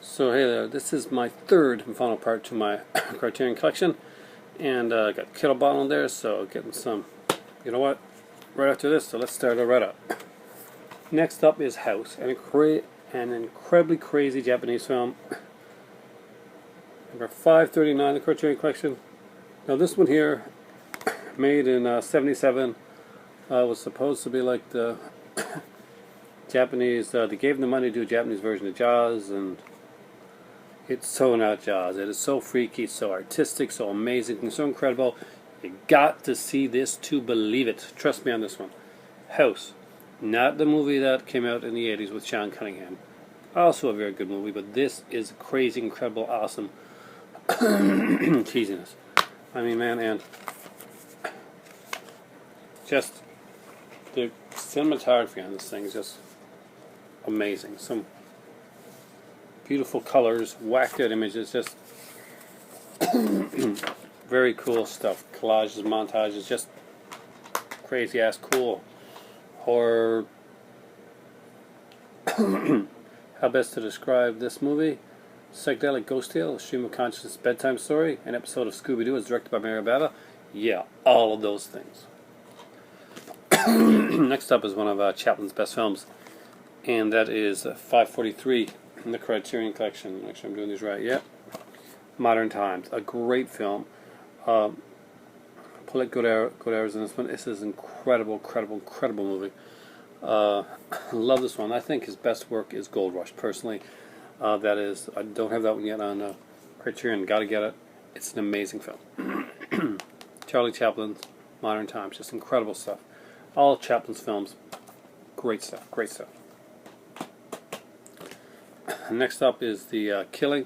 So hey there, this is my third and final part to my Criterion collection, and I got Kettle Bottle in there, so getting some, you know what, right after this, so let's start it right up. Next up is House, an incredibly crazy Japanese film, number 539 in the Criterion collection. Now this one here, made in 77, was supposed to be like the Japanese, they gave them the money to do a Japanese version of Jaws, and it's so not Jaws. It is so freaky, so artistic, so amazing, and so incredible. You got to see this to believe it. Trust me on this one. House. Not the movie that came out in the 80s with Sean Cunningham. Also a very good movie, but this is crazy, incredible, awesome cheesiness. I mean, man, and just the cinematography on this thing is just amazing. Some beautiful colors, whacked out images, just very cool stuff. Collages, montages, just crazy ass cool. Horror. How best to describe this movie? Psychedelic ghost tale, a stream of consciousness bedtime story, an episode of Scooby-Doo is directed by Mary Bava. Yeah, all of those things. Next up is one of Chaplin's best films, and that is 543 in the Criterion collection. Make sure I'm doing these right. Yep. Modern Times, a great film. Paulette Goddard's in this one. This is an incredible movie. Love this one. I think his best work is Gold Rush. Personally, that is. I don't have that one yet on Criterion. Got to get it. It's an amazing film. Charlie Chaplin's Modern Times, just incredible stuff. All Chaplin's films, great stuff. Great stuff. Next up is The Killing.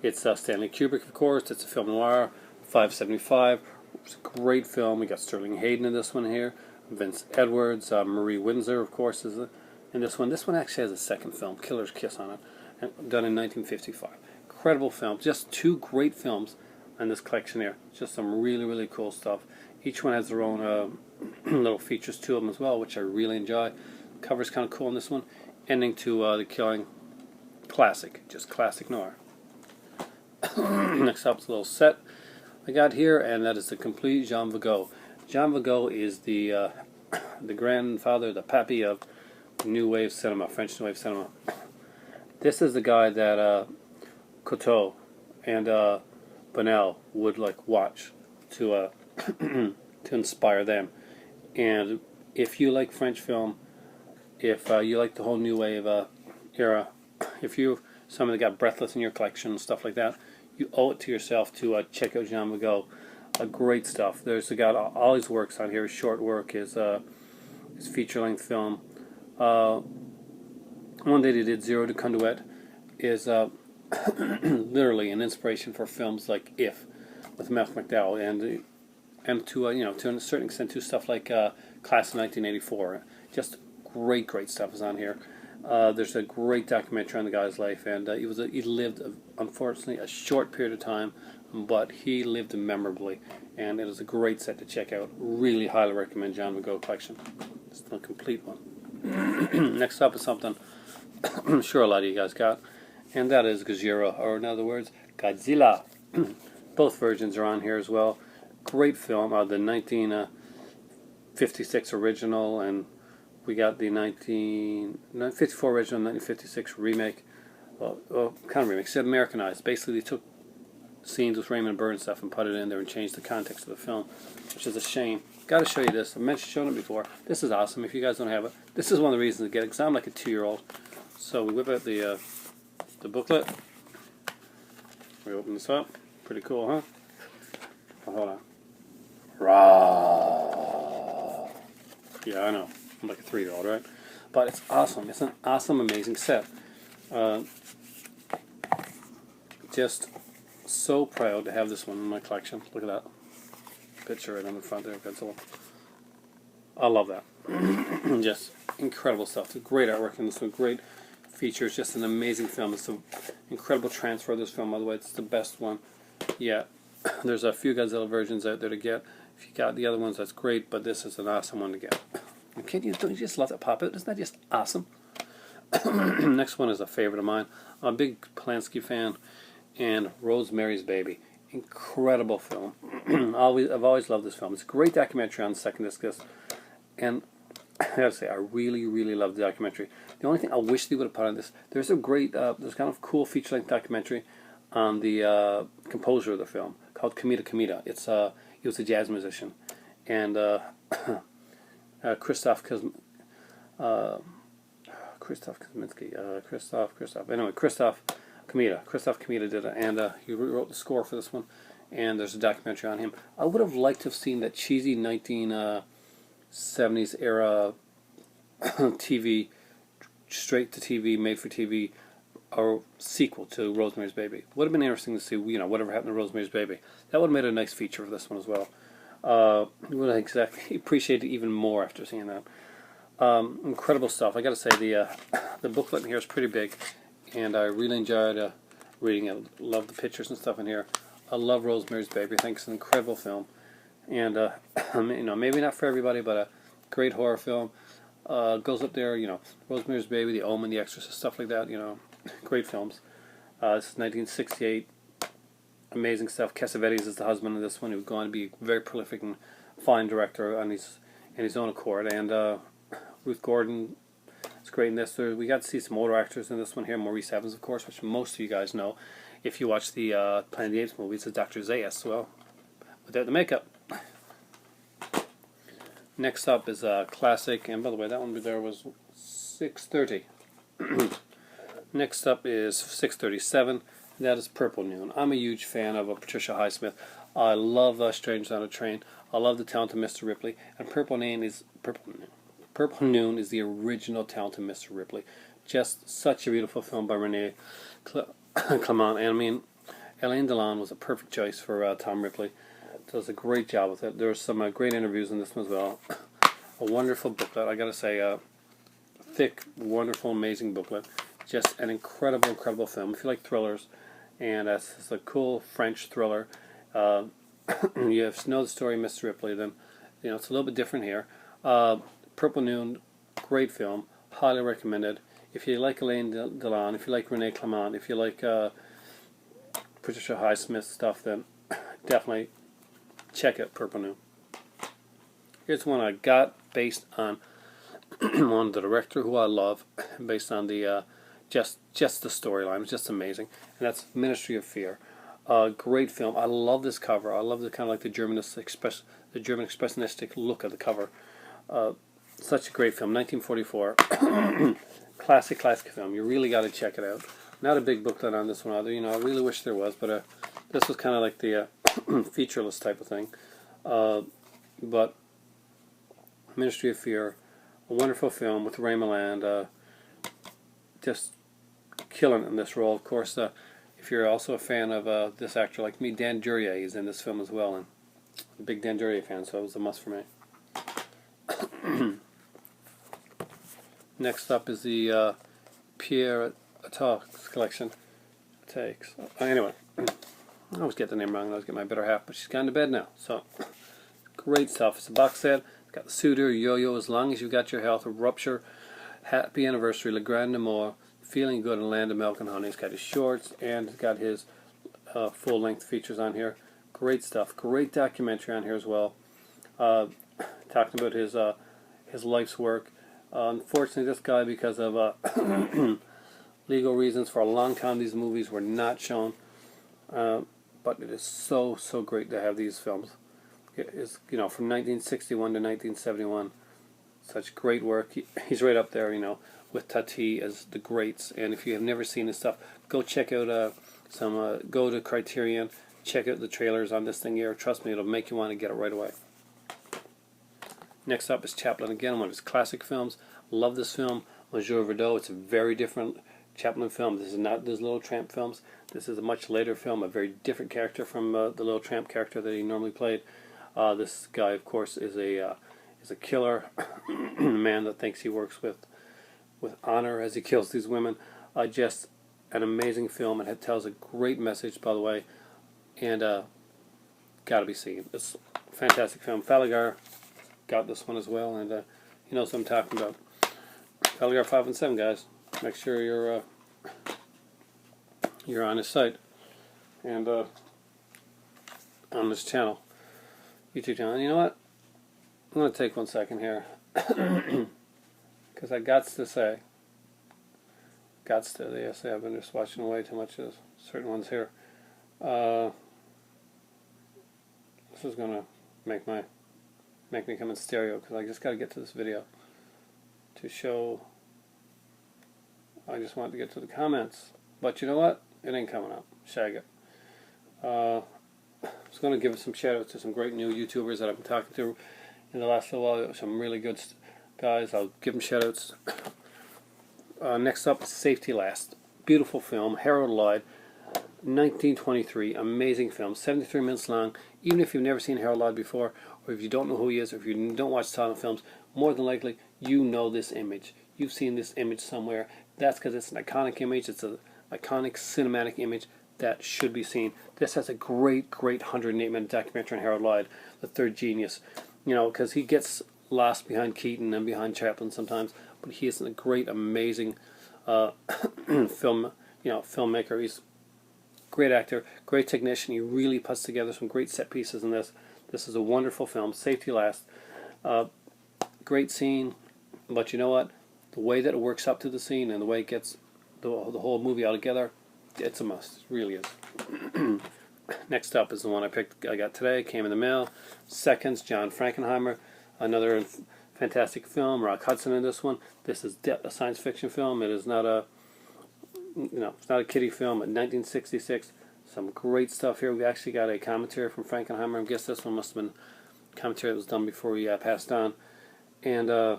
It's Stanley Kubrick, of course. It's a film noir, 575. It's a great film. We got Sterling Hayden in this one here. Vince Edwards, Marie Windsor, of course, is in this one. This one actually has a second film, Killer's Kiss, on it, done in 1955. Incredible film. Just two great films in this collection here. Just some really cool stuff. Each one has their own little features to them as well, which I really enjoy. Cover's kind of cool in this one. Ending to The Killing. Classic, just classic noir. Next up is a little set I got here, and that is the complete Jean Vigo. Jean Vigo is the grandfather, the pappy of New Wave cinema, French New Wave cinema. This is the guy that Cocteau and Bonnel would like watch to to inspire them. And if you like French film, if you like the whole New Wave era, if you're somebody that got Breathless in your collection and stuff like that, you owe it to yourself to check out Jean Vigo. Great stuff. There's got all his works on here. His short work, his feature-length film. One that he did, Zero to Conduit, is literally an inspiration for films like If, with Malcolm McDowell, and to to a certain extent to stuff like Class of 1984. Just great stuff is on here. There's a great documentary on the guy's life, and he lived, unfortunately, a short period of time, but he lived memorably, and it is a great set to check out. Really highly recommend Jean Vigo collection. It's a complete one. Next up is something I'm sure a lot of you guys got, and that is Gojira, or in other words, Godzilla. Both versions are on here as well. Great film, the 1956 original, and we got the 1954 original, 1956 remake. Well, kind of remake. It's Americanized. Basically, they took scenes with Raymond Burr and stuff and put it in there and changed the context of the film, which is a shame. Got to show you this. I've shown it before. This is awesome. If you guys don't have it, this is one of the reasons to get it, because I'm like a 2-year-old. So we whip out the booklet. We open this up. Pretty cool, huh? Oh, hold on. Rah. Yeah, I know. I'm like a 3-year-old, right? But it's awesome. It's an awesome, amazing set. Just so proud to have this one in my collection. Look at that picture right on the front there, Godzilla. I love that. Just incredible stuff. It's great artwork in this one. Great features. Just an amazing film. It's an incredible transfer of this film. By the way, it's the best one. Yeah, there's a few Godzilla versions out there to get. If you got the other ones, that's great. But this is an awesome one to get. Don't you just love that pop out? Isn't that just awesome? Next one is a favorite of mine. I'm a big Polanski fan, and Rosemary's Baby. Incredible film. I've always loved this film. It's a great documentary on second discus, and I gotta say, I really, really love the documentary. The only thing I wish they would have put on this, there's a great, there's kind of cool feature-length documentary on the composer of the film called Comida Comida. He was a jazz musician, and Christoph Kosminski, anyway, Christoph Comida did it, and he wrote the score for this one, and there's a documentary on him. I would have liked to have seen that cheesy 1970s era TV, straight to TV, made for TV, or sequel to Rosemary's Baby. Would have been interesting to see, whatever happened to Rosemary's Baby. That would have made a nice feature for this one as well. Would have exactly appreciated it even more after seeing that. Incredible stuff. I got to say, the booklet in here is pretty big, and I really enjoyed reading it. Love the pictures and stuff in here. I love Rosemary's Baby. I think it's an incredible film, and maybe not for everybody, but a great horror film. Goes up there, Rosemary's Baby, The Omen, The Exorcist, stuff like that. Great films. This is 1968. Amazing stuff. Cassavetes is the husband of this one. He would go on to be a very prolific and fine director on his own accord. And Ruth Gordon is great in this. We got to see some older actors in this one here. Maurice Evans, of course, which most of you guys know if you watch the Planet of the Apes movies. It's Dr. Zayas, well, without the makeup. Next up is a classic, and by the way, that one there was 6:30. Next up is 6:37. That is Purple Noon. I'm a huge fan of Patricia Highsmith. I love Strangers on a Train. I love The Talented Mr. Ripley. And Purple Noon is the original Talented Mr. Ripley. Just such a beautiful film by Renee Clement. And I mean, Alain Delon was a perfect choice for Tom Ripley. Does a great job with it. There's some great interviews in this one as well. A wonderful booklet. I gotta say, thick, wonderful, amazing booklet. Just an incredible, incredible film. If you like thrillers, and it's a cool French thriller. You know the story of Mr. Ripley, then it's a little bit different here. Purple Noon, great film, highly recommended. If you like Alain Delon, if you like Renee Clement, if you like Patricia Highsmith stuff, then definitely check out Purple Noon. Here's one I got based on the director who I love, based on the just the storyline. It's just amazing, and that's Ministry of Fear. Great film. I love this cover. I love the kind of like the German expressionistic look of the cover. Such a great film, 1944. classic film. You really got to check it out. Not a big booklet on this one either. I really wish there was, but this was kind of like the featureless type of thing. But Ministry of Fear, a wonderful film with Ray Milland, just killing it in this role. Of course, if you're also a fan of this actor like me, Dan Duryea is in this film as well, and I'm a big Dan Duryea fan, so it was a must for me. Next up is the Pierre Morel collection. Takes. Anyway, I always get the name wrong. I always get my better half, but she's gone to bed now. So, great stuff. It's a box set. It's got the Suitor, Yo-Yo, As Long As You Got Your Health, Rupture, Happy Anniversary, Le Grand Amour, Feeling Good, and Land of Milk and Honey. It's got his shorts, and it's got his full-length features on here. Great stuff. Great documentary on here as well. Talking about his life's work. Unfortunately, this guy, because of legal reasons, for a long time these movies were not shown. But it is so great to have these films. It's from 1961 to 1971. Such great work. He's right up there, with Tati as the greats. And if you have never seen his stuff, go check out go to Criterion, check out the trailers on this thing here. Trust me, it'll make you want to get it right away. Next up is Chaplin again, one of his classic films. Love this film, Monsieur Verdot. It's a very different Chaplin film. This is not those Little Tramp films. This is a much later film, a very different character from the Little Tramp character that he normally played. This guy, of course, is a killer, a man that thinks he works with honor as he kills these women. Just an amazing film, and it tells a great message, by the way, and got to be seen. It's a fantastic film. Falagar got this one as well, and he knows what I'm talking about. Falagar 5 and 7, guys. make sure you're on his site and on this channel, YouTube channel. And you know what? I'm going to take 1 second here because I gots to say, yes, I've been just watching way too much of certain ones here. This is going to make me come in stereo because I just got to get to this video to show. I just wanted to get to the comments, but you know what? It ain't coming up. Shag it. I was going to give some shout outs to some great new YouTubers that I've been talking to in the last little while. Some really good guys. I'll give them shout outs. Next up, Safety Last. Beautiful film. Harold Lloyd, 1923. Amazing film. 73 minutes long. Even if you've never seen Harold Lloyd before, or if you don't know who he is, or if you don't watch silent films, more than likely you know this image. You've seen this image somewhere. That's because it's an iconic image. It's an iconic cinematic image that should be seen. This has a great 108-minute documentary on Harold Lloyd, the third genius. You know, because he gets lost behind Keaton and behind Chaplin sometimes, but he is a great, amazing filmmaker. He's a great actor, great technician. He really puts together some great set pieces in this. This is a wonderful film. Safety Last. Great scene, but you know what? The way that it works up to the scene and the way it gets the whole movie all together, it's a must. It really is. Next up is the one I got today. Came in the mail. Seconds. John Frankenheimer. Another fantastic film. Rock Hudson in this one. This is a science fiction film. It is not a it's not a kiddie film. In 1966, some great stuff here. We actually got a commentary from Frankenheimer. I guess this one must have been commentary that was done before he passed on. And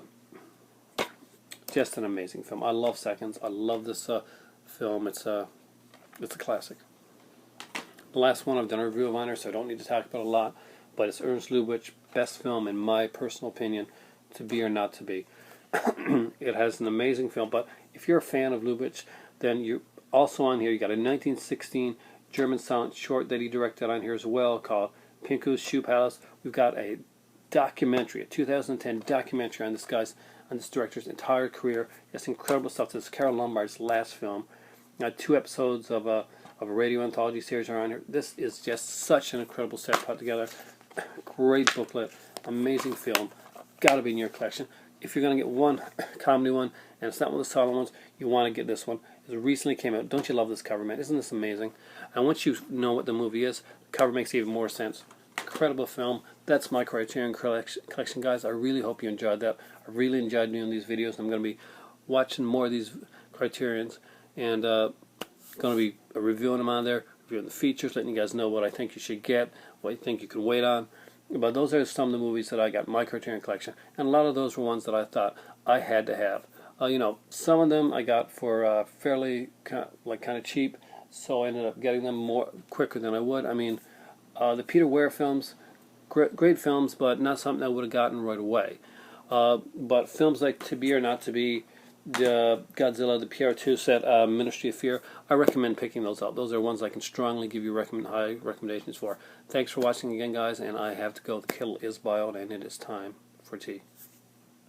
just an amazing film. I love Seconds. I love this film. It's a classic. The last one I've done a review of on, so I don't need to talk about it a lot. But it's Ernst Lubitsch, best film in my personal opinion, to be or not to be. It has an amazing film. But if you're a fan of Lubitsch, then you're also on here. You got a 1916 German silent short that he directed on here as well called Pinku's Shoe Palace. We've got a documentary, a 2010 documentary on this director's entire career. It's incredible stuff. This is Carol Lombard's last film. 2 episodes of a radio anthology series are on here. This is just such an incredible set put together. Great booklet, amazing film. Got to be in your collection. If you're going to get one comedy one, and it's not one of the silent ones, you want to get this one. It recently came out. Don't you love this cover, man? Isn't this amazing? And once you know what the movie is, the cover makes even more sense. Incredible film. That's my Criterion collection, guys. I really hope you enjoyed that. I really enjoyed doing these videos. I'm going to be watching more of these Criterions and going to be reviewing them on there, reviewing the features, letting you guys know what I think you should get, what you think you can wait on. But those are some of the movies that I got in my Criterion collection, and a lot of those were ones that I thought I had to have. Some of them I got for fairly kind of cheap, so I ended up getting them more quicker than I would. I mean, the Peter Weir films, great films, but not something I would have gotten right away. But films like To Be or Not to Be, the Godzilla, the PR2 set, Ministry of Fear, I recommend picking those up. Those are ones I can strongly give you high recommendations for. Thanks for watching again, guys, and I have to go. The kettle is boiled, and it is time for tea.